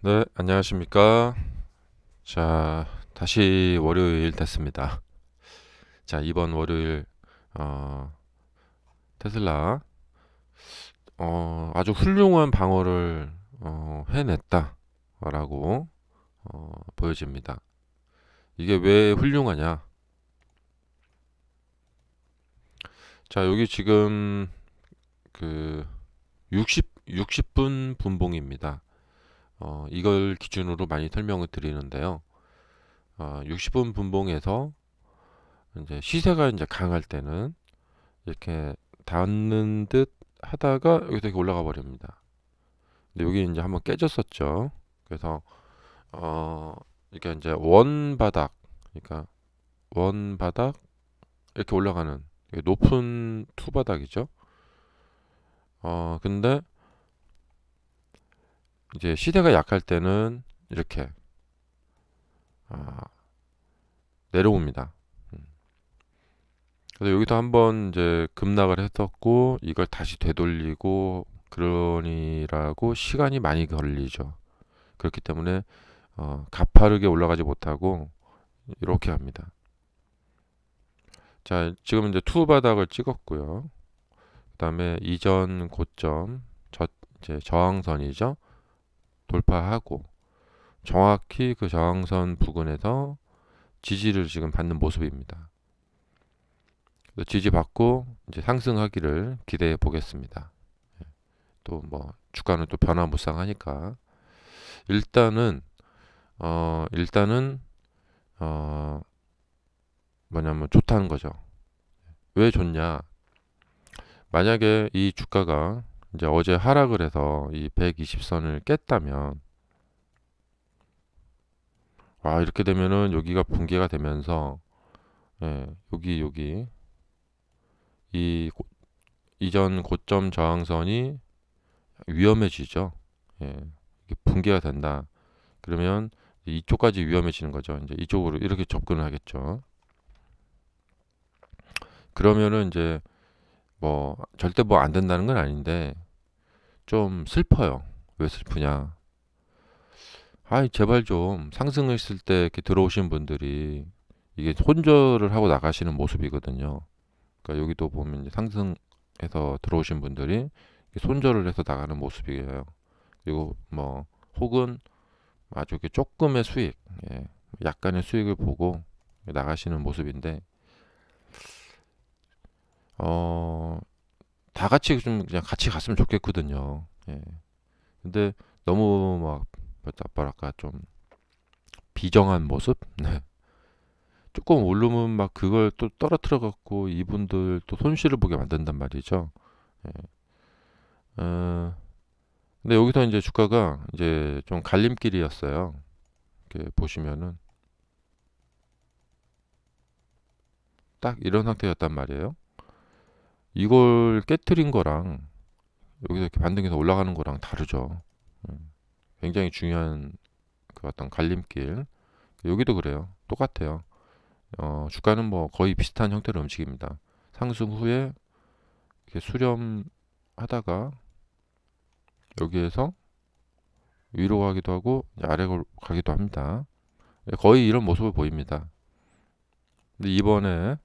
네, 안녕하십니까. 자, 다시 월요일 됐습니다. 자, 이번 월요일, 어, 테슬라, 아주 훌륭한 방어를, 해냈다라고, 보여집니다. 이게 왜 훌륭하냐? 자, 여기 지금 그 60분 분봉입니다. 이걸 기준으로 많이 설명을 드리는데요. 60분 분봉에서 이제 시세가 이제 강할 때는 이렇게 닿는 듯 하다가 여기서 이렇게 올라가 버립니다. 근데 여기 이제 한번 깨졌었죠. 그래서 어 이게 이제 원 바닥, 그러니까 원 바닥 이렇게 올라가는 이게 높은 투 바닥이죠. 근데 이제 시대가 약할 때는 이렇게 아, 내려옵니다. 음. 그래서 여기서 한번 이제 급락을 했었고 이걸 다시 되돌리고 그러니라고 시간이 많이 걸리죠. 그렇기 때문에 가파르게 올라가지 못하고 이렇게 합니다. 자, 지금 이제 투 바닥을 찍었고요. 그다음에 이전 고점 이제 저항선이죠. 돌파하고 정확히 그 저항선 부근에서 지지를 지금 받는 모습입니다. 지지 받고 이제 상승하기를 기대해 보겠습니다. 또 뭐 주가는 또 변화무쌍하니까 일단은 어 뭐냐면 좋다는 거죠. 왜 좋냐? 만약에 이 주가가 이제 어제 하락을 해서 이 120선을 깼다면 이렇게 되면은 여기가 붕괴가 되면서 여기 이 이전 고점 저항선이 위험해지죠. 예, 이게 붕괴가 된다. 그러면 이쪽까지 위험해지는 거죠. 이제 이쪽으로 이렇게 접근을 하겠죠. 그러면은 이제 뭐 절대 뭐 안 된다는 건 아닌데 좀 슬퍼요. 왜 슬프냐? 제발 좀 상승했을 때 이렇게 들어오신 분들이 이게 손절을 하고 나가시는 모습이거든요. 그러니까 여기도 보면 이제 상승해서 들어오신 분들이 손절을 해서 나가는 모습이에요. 그리고 뭐 혹은 아주 이렇게 조금의 수익, 예, 약간의 수익을 보고 나가시는 모습인데 어, 다 같이 좀 그냥 같이 갔으면 좋겠거든요. 예. 근데 너무 막 뭐랄까 좀 비정한 모습? 네. 조금 오르면 막 그걸 또 떨어뜨려 갖고 이분들 또 손실을 보게 만든단 말이죠. 예. 어, 근데 여기서 이제 주가가 이제 좀 갈림길이었어요. 이렇게 보시면은 딱 이런 상태였단 말이에요. 이걸 깨트린 거랑 여기서 이렇게 반등해서 올라가는 거랑 다르죠. 굉장히 중요한 그 어떤 갈림길. 여기도 그래요. 똑같아요. 주가는 뭐 거의 비슷한 형태로 움직입니다. 상승 후에 이렇게 수렴하다가 여기에서 위로 가기도 하고 아래로 가기도 합니다. 거의 이런 모습을 보입니다. 근데 이번에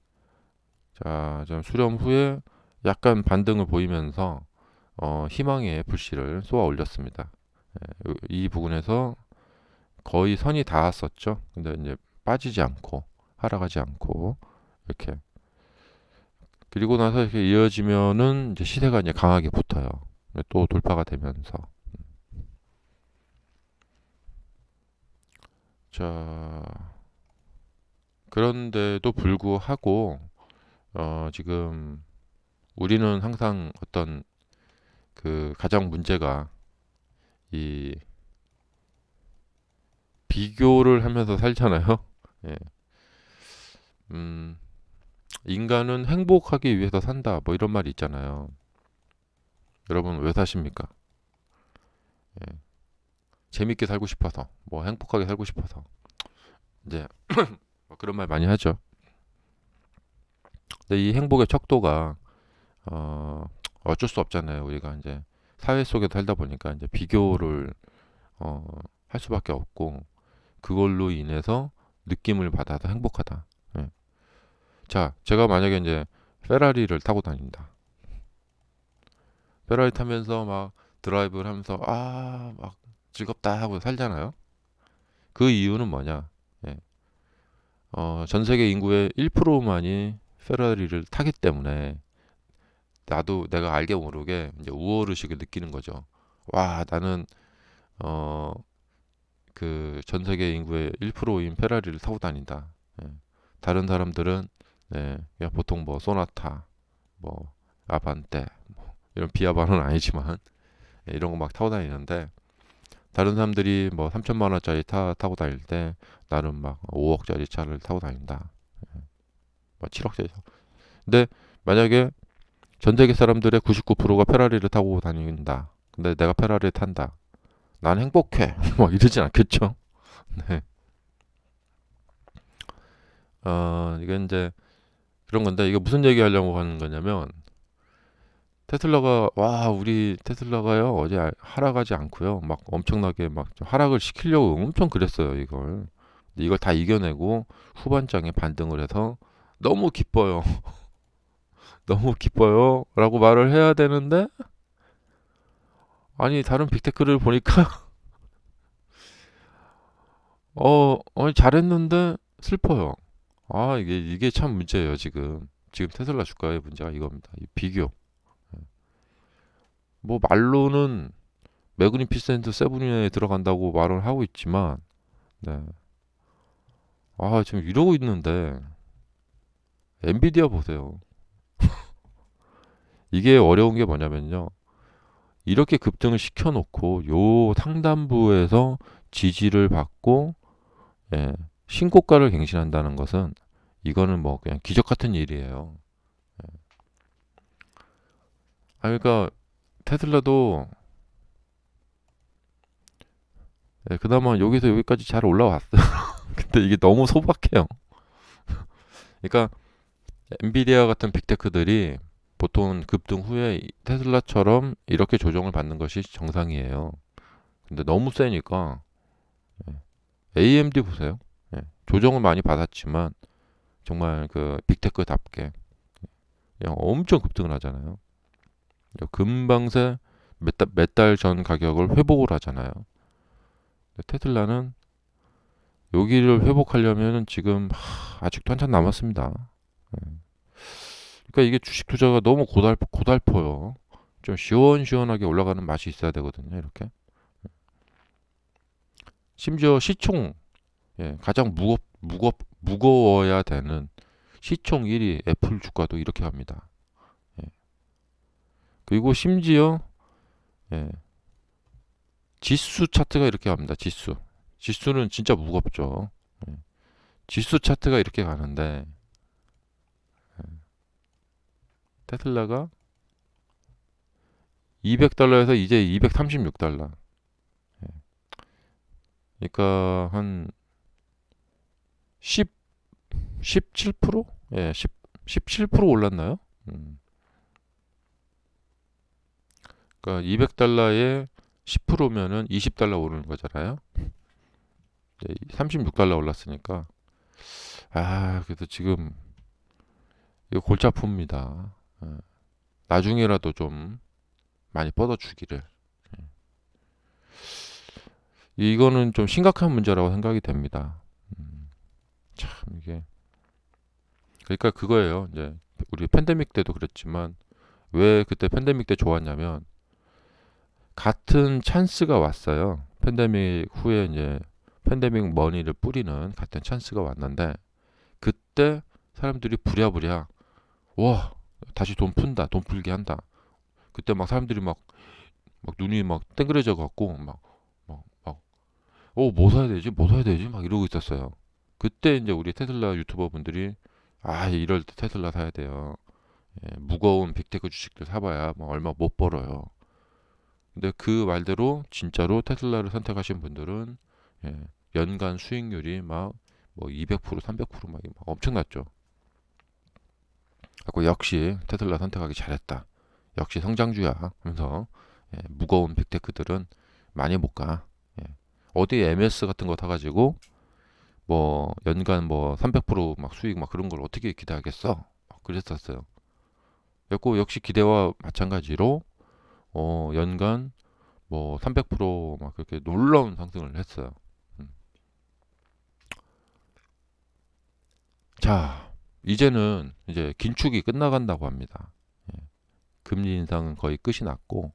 좀 수렴 후에 약간 반등을 보이면서 희망의 불씨를 쏘아 올렸습니다. 이 부분에서 거의 선이 닿았었죠. 근데 이제 빠지지 않고 하락하지 않고 이렇게 그리고 나서 이렇게 이어지면은 이제 시세가 이제 강하게 붙어요. 또 돌파가 되면서 자 그런데도 불구하고 지금 우리는 항상 어떤 그 가장 문제가 이 비교를 하면서 살잖아요. 예. 음, 인간은 행복하기 위해서 산다. 뭐 이런 말이 있잖아요. 여러분 왜 사십니까? 예. 재밌게 살고 싶어서, 뭐 행복하게 살고 싶어서. 이제 뭐 그런 말 많이 하죠. 근데 이 행복의 척도가 어, 어쩔 수 없잖아요. 우리가 이제 사회 속에 살다 보니까 이제 비교를 어, 할 수밖에 없고 그걸로 인해서 느낌을 받아서 행복하다. 예. 자, 제가 만약에 이제 페라리를 타고 다닌다. 페라리 타면서 막 드라이브를 하면서 막 즐겁다 하고 살잖아요. 그 이유는 뭐냐? 예. 전 세계 인구의 1%만이 페라리를 타기 때문에 나도 내가 알게 모르게 이제 우월 의식을 느끼는 거죠. 와, 나는 어, 그 전 세계 인구의 1%인 페라리를 타고 다닌다. 예. 다른 사람들은 그냥 보통 뭐 소나타, 뭐 아반떼, 뭐 이런 비하발은 아니지만 이런 거 막 타고 다니는데 다른 사람들이 뭐 3천만 원짜리 타고 다닐 때 나는 막 5억짜리 차를 타고 다닌다. 뭐 7억짜리. 근데 만약에 전 세계 사람들의 99%가 페라리를 타고 다닌다. 근데 내가 페라리를 탄다. 난 행복해. 뭐 이러진 않겠죠. 네. 이게 이제 그런 건데 이게 무슨 얘기 하려고 하는 거냐면 테슬라가 와 우리 테슬라가요 어제 하락하지 않고요 막 엄청나게 막 하락을 시키려고 엄청 그랬어요 이걸. 근데 이걸 다 이겨내고 후반장에 반등을 해서 너무 기뻐요. 너무 기뻐요 라고 말을 해야 되는데 아니 다른 빅테크를 보니까 잘했는데 슬퍼요. 이게 참 문제예요 지금 테슬라 주가의 문제가 이겁니다. 이 비교. 뭐 말로는 매그니피센트 세븐에 들어간다고 말을 하고 있지만 네. 지금 이러고 있는데 엔비디아 보세요. 이게 어려운 게 뭐냐면요. 이렇게 급등을 시켜놓고 요 상단부에서 지지를 받고 예, 신고가를 갱신한다는 것은 이거는 뭐 그냥 기적 같은 일이에요. 그러니까 테슬라도 그나마 여기서 여기까지 잘 올라왔어요. 근데 이게 너무 소박해요. 그러니까 엔비디아 같은 빅테크들이 보통 급등 후에 테슬라처럼 이렇게 조정을 받는 것이 정상이에요. 근데 너무 세니까 AMD 보세요. 조정을 많이 받았지만 정말 그 빅테크답게 그냥 엄청 급등을 하잖아요. 금방새 몇 달 전 가격을 회복을 하잖아요. 테슬라는 여기를 회복하려면 지금 아직도 한참 남았습니다. 그러니까 이게 주식 투자가 너무 고달퍼요. 좀 시원시원하게 올라가는 맛이 있어야 되거든요. 이렇게. 심지어 시총 가장 무거워야 되는 시총 1위 애플 주가도 이렇게 합니다. 예. 그리고 심지어 예, 지수 차트가 이렇게 갑니다. 지수는 진짜 무겁죠. 예. 지수 차트가 이렇게 가는데 테슬라가 200달러에서 이제 236달러. 그러니까 한 10, 17%? 예, 17% 올랐나요? 그러니까 200달러에 10%면은 20달러 오르는 거잖아요. 36달러 올랐으니까 그래도 지금 이거 골치 아픕니다. 나중에라도 좀 많이 뻗어주기를. 이거는 좀 심각한 문제라고 생각이 됩니다. 참 이게 그러니까 그거예요. 이제 우리 팬데믹 때도 그랬지만 왜 그때 팬데믹 때 좋았냐면 같은 찬스가 왔어요. 팬데믹 후에 이제 팬데믹 머니를 뿌리는 같은 찬스가 왔는데 그때 사람들이 부랴부랴 와 다시 돈 푼다, 돈 풀게 한다. 그때 막 사람들이 막 눈이 막 땡그레져 갖고 뭐 사야 되지? 뭐 사야 되지? 막 이러고 있었어요. 그때 이제 우리 테슬라 유튜버 분들이 이럴 때 테슬라 사야 돼요. 무거운 빅테크 주식들 사봐야 뭐 얼마 못 벌어요. 근데 그 말대로 진짜로 테슬라를 선택하신 분들은 예, 연간 수익률이 막 뭐 200%, 300%막 엄청났죠. 그래서 역시 테슬라 선택하기 잘했다. 역시 성장주야 하면서 무거운 빅테크들은 많이 못 가. 어디 MS 같은 거 타가지고 뭐 연간 뭐 300%막 수익 막 그런 걸 어떻게 기대하겠어? 그랬었어요. 그래고 역시 기대와 마찬가지로 연간 뭐 300%막 그렇게 놀라운 상승을 했어요. 음. 자, 이제는 이제 긴축이 끝나간다고 합니다. 예, 금리 인상은 거의 끝이 났고,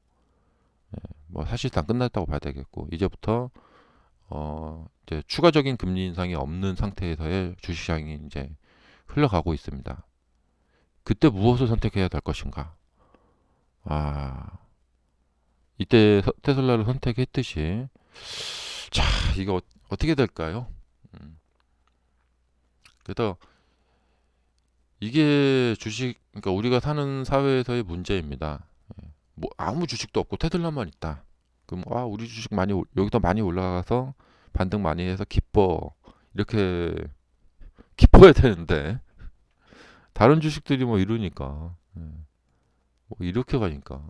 뭐 사실상 끝났다고 봐야 되겠고, 이제부터 이제 추가적인 금리 인상이 없는 상태에서의 주식시장이 이제 흘러가고 있습니다. 그때 무엇을 선택해야 될 것인가? 아, 이때 테슬라를 선택했듯이, 자, 이거 어떻게 될까요? 음, 그래서 이게 주식, 그러니까 우리가 사는 사회에서의 문제입니다. 뭐 아무 주식도 없고 테슬라만 있다. 그럼 우리 주식 많이 여기다 많이 올라가서 반등 많이 해서 기뻐. 이렇게 기뻐야 되는데 다른 주식들이 뭐 이러니까 뭐 이렇게 가니까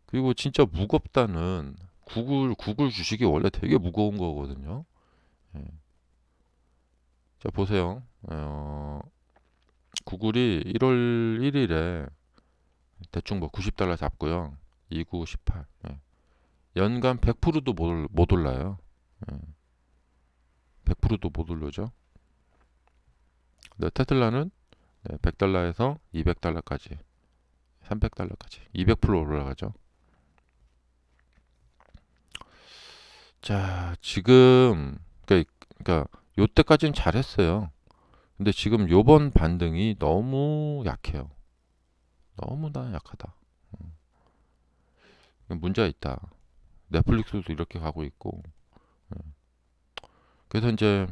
그리고 진짜 무겁다는 구글 주식이 원래 되게 무거운 거거든요. 예. 자 보세요. 구글이 1월 1일에 대충 뭐 90달러 잡고요. 2918. 예. 연간 100%도 못 올라요. 예. 100%도 못 오르죠. 네, 테슬라는 100달러에서 200달러까지, 300달러까지 200% 올라가죠. 자, 지금 그러니까 요때까지는 잘했어요. 근데 지금 요번 반등이 너무 약해요. 너무나 약하다. 문제가 있다. 넷플릭스도 이렇게 가고 있고. 그래서 이제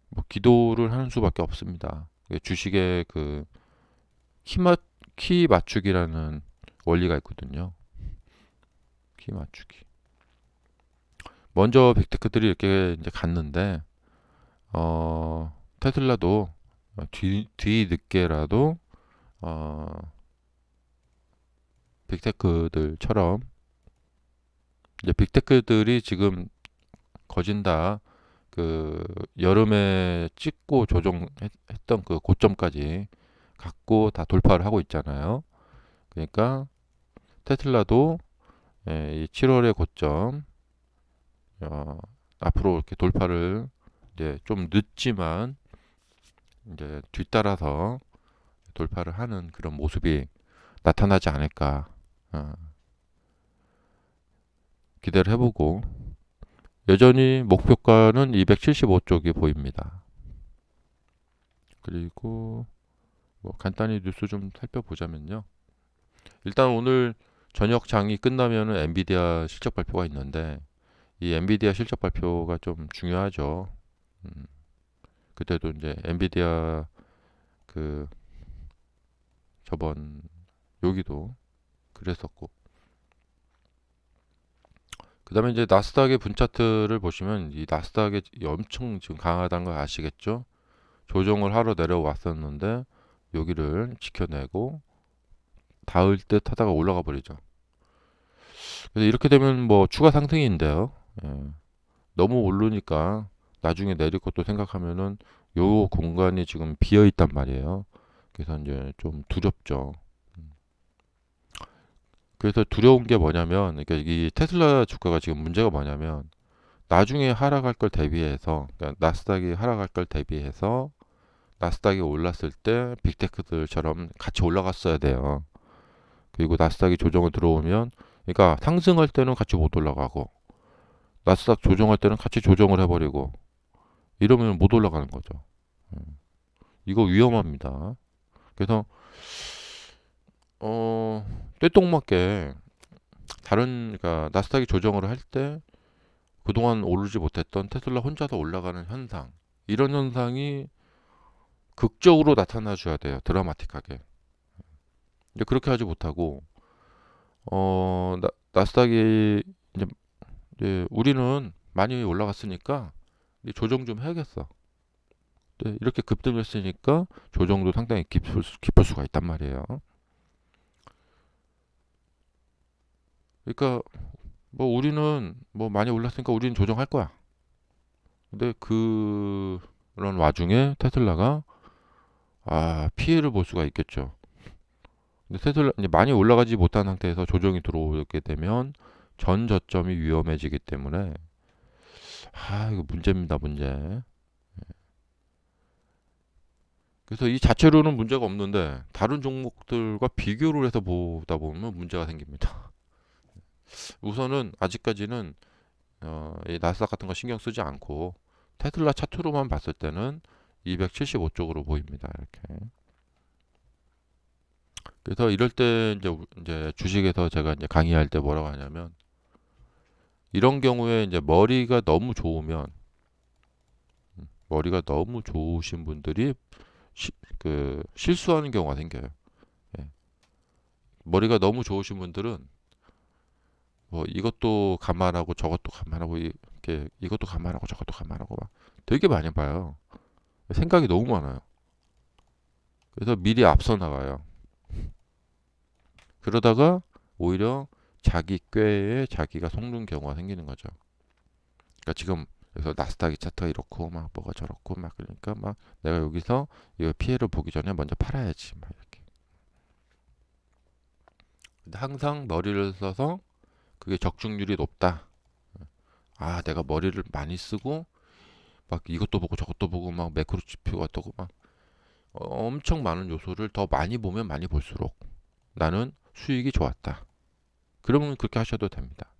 뭐 기도를 하는 수밖에 없습니다. 주식의 그 키 맞추기라는 원리가 있거든요. 키 맞추기. 먼저 빅테크들이 이렇게 이제 갔는데 테슬라도 뒤늦게라도 어, 빅테크들처럼 이제 빅테크들이 지금 거진 다 그 여름에 찍고 조정했던 그 고점까지 갖고 다 돌파를 하고 있잖아요. 그러니까 테슬라도 이 7월의 고점 앞으로 이렇게 돌파를 이제 좀 늦지만 이제 뒤따라서 돌파를 하는 그런 모습이 나타나지 않을까 어, 기대를 해보고 여전히 목표가는 275쪽이 보입니다. 그리고 뭐 간단히 뉴스 좀 살펴보자면요. 일단 오늘 저녁 장이 끝나면은 엔비디아 실적 발표가 있는데 이 엔비디아 실적 발표가 좀 중요하죠. 음, 그때도 이제 엔비디아 그 저번 여기도 그랬었고 그다음에 이제 나스닥의 분 차트를 보시면 이 나스닥이 엄청 지금 강하다는 걸 아시겠죠? 조정을 하러 내려왔었는데 여기를 지켜내고 닿을 듯 하다가 올라가 버리죠. 그래서 이렇게 되면 뭐 추가 상승인데요. 예, 너무 오르니까 나중에 내릴 것도 생각하면은 요 공간이 지금 비어 있단 말이에요. 그래서 이제 좀 두렵죠. 그래서 두려운 게 뭐냐면, 그러니까 이 테슬라 주가가 지금 문제가 뭐냐면, 나중에 하락할 걸 대비해서, 그러니까 나스닥이 하락할 걸 대비해서, 나스닥이 올랐을 때 빅테크들처럼 같이 올라갔어야 돼요. 그리고 나스닥이 조정을 들어오면, 그러니까 상승할 때는 같이 못 올라가고, 나스닥 조정할 때는 같이 조정을 해버리고, 이러면 못 올라가는 거죠. 이거 위험합니다. 그래서, 떼똥맞게 그러니까 나스닥이 조정을 할 때, 그동안 오르지 못했던 테슬라 혼자서 올라가는 현상 이런 현상이 극적으로 나타나 줘야 돼요. 드라마틱하게. 이제 그렇게 하지 못하고 나스닥이 이제, 우리는 많이 올라갔으니까 이제 조정 좀 해야겠어. 이렇게 급등했으니까 조정도 상당히 깊을 수가 있단 말이에요. 그러니까 뭐 우리는 뭐 많이 올랐으니까 우리는 조정할 거야. 근데 그런 와중에 테슬라가 피해를 볼 수가 있겠죠. 근데 테슬라 이제 많이 올라가지 못한 상태에서 조정이 들어오게 되면 전 저점이 위험해지기 때문에 이거 문제입니다, 문제. 그래서 이 자체로는 문제가 없는데 다른 종목들과 비교를 해서 보다 보면 문제가 생깁니다. 우선은 아직까지는 이 나스닥 같은 거 신경 쓰지 않고 테슬라 차트로만 봤을 때는 275쪽으로 보입니다. 이렇게. 그래서 이럴 때 이제 주식에서 제가 이제 강의할 때 뭐라고 하냐면 이런 경우에 이제 머리가 너무 좋으신 분들이 실수하는 경우가 생겨요. 예. 머리가 너무 좋으신 분들은 뭐 이것도 감안하고 저것도 감안하고 이렇게 이것도 감안하고 저것도 감안하고 막 되게 많이 봐요. 생각이 너무 많아요. 그래서 미리 앞서 나가요. 그러다가 오히려 자기 꾀에 자기가 속는 경우가 생기는 거죠. 그러니까 지금 그래서 나스닥이 차트가 이렇고 막 뭐가 저렇고 막 그러니까 막 내가 여기서 이거 피해를 보기 전에 먼저 팔아야지 막 이렇게. 근데 항상 머리를 써서 그게 적중률이 높다. 내가 머리를 많이 쓰고 막 이것도 보고 저것도 보고 막 매크로 지표가 어떠고 막 엄청 많은 요소를 더 많이 보면 많이 볼수록 나는 수익이 좋았다. 그러면 그렇게 하셔도 됩니다.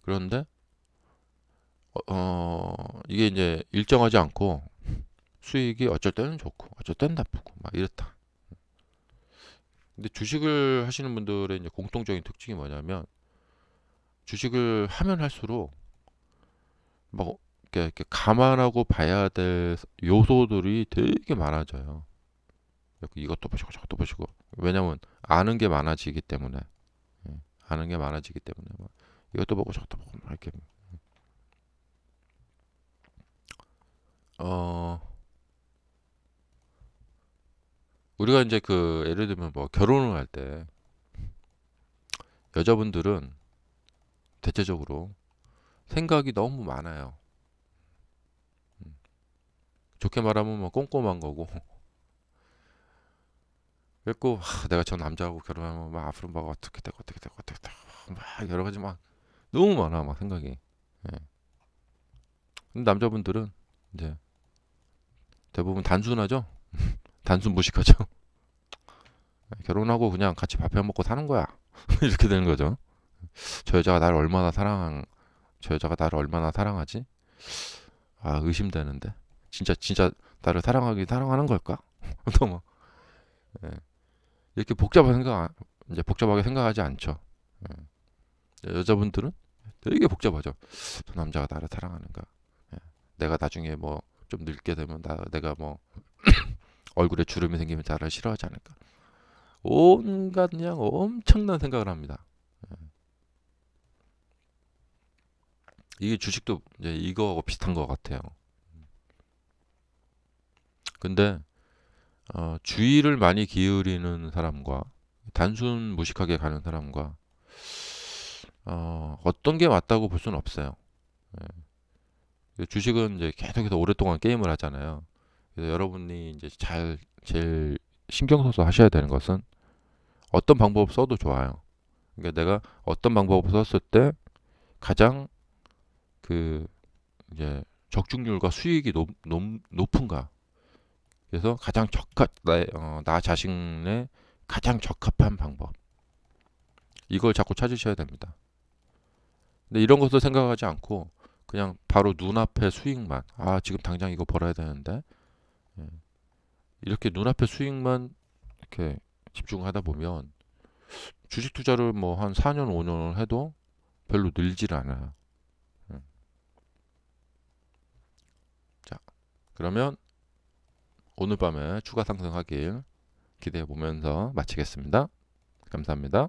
그런데 이게 이제 일정하지 않고 수익이 어쩔 때는 좋고 어쩔 때는 나쁘고 막 이렇다. 근데 주식을 하시는 분들의 이제 공통적인 특징이 뭐냐면 주식을 하면 할수록 뭐 이렇게 감안하고 봐야 될 요소들이 되게 많아져요. 이것도 보시고 저것도 보시고 왜냐면 아는 게 많아지기 때문에 아는 게 많아지기 때문에 막 이것도 보고 저것도 보고 막 이렇게 어 우리가 이제 예를 들면 뭐 결혼을 할 때 여자분들은 대체적으로 생각이 너무 많아요. 좋게 말하면 뭐 꼼꼼한 거고. 그랬고 내가 저 남자하고 결혼하면 막 앞으로 막 어떻게 되고 막 여러 가지 막 너무 많아 막 생각이. 예. 근데 남자분들은 이제 대부분 단순하죠. 단순 무식하죠. 결혼하고 그냥 같이 밥해 먹고 사는 거야. 이렇게 되는 거죠. 저 여자가 나를 얼마나 사랑, 저 여자가 나를 얼마나 사랑하지? 의심되는데. 진짜 나를 사랑하는 걸까? 또 뭐, 예. 이렇게 이제 복잡하게 생각하지 않죠. 여자분들은 되게 복잡하죠. 저 남자가 나를 사랑하는가? 예. 내가 나중에 뭐 좀 늙게 되면 내가 뭐 얼굴에 주름이 생기면 나를 싫어하지 않을까? 온갖 그냥 엄청난 생각을 합니다. 이게 주식도 이제 이거하고 비슷한 것 같아요. 근데 주의를 많이 기울이는 사람과 단순 무식하게 가는 사람과 어떤 게 맞다고 볼 수는 없어요. 주식은 이제 계속해서 오랫동안 게임을 하잖아요. 그래서 여러분이 이제 제일 신경 써서 하셔야 되는 것은 어떤 방법을 써도 좋아요. 그러니까 내가 어떤 방법을 썼을 때 가장 그 이제 적중률과 수익이 높은가. 그래서 가장 나 자신의 가장 적합한 방법. 이걸 자꾸 찾으셔야 됩니다. 근데 이런 것도 생각하지 않고 그냥 바로 눈앞의 수익만 지금 당장 이거 벌어야 되는데 예. 이렇게 눈앞의 수익만 이렇게 집중하다 보면 주식 투자를 뭐 한 4년 5년을 해도 별로 늘질 않아요. 예. 자, 그러면 오늘 밤에 추가 상승하길 기대해 보면서 마치겠습니다. 감사합니다.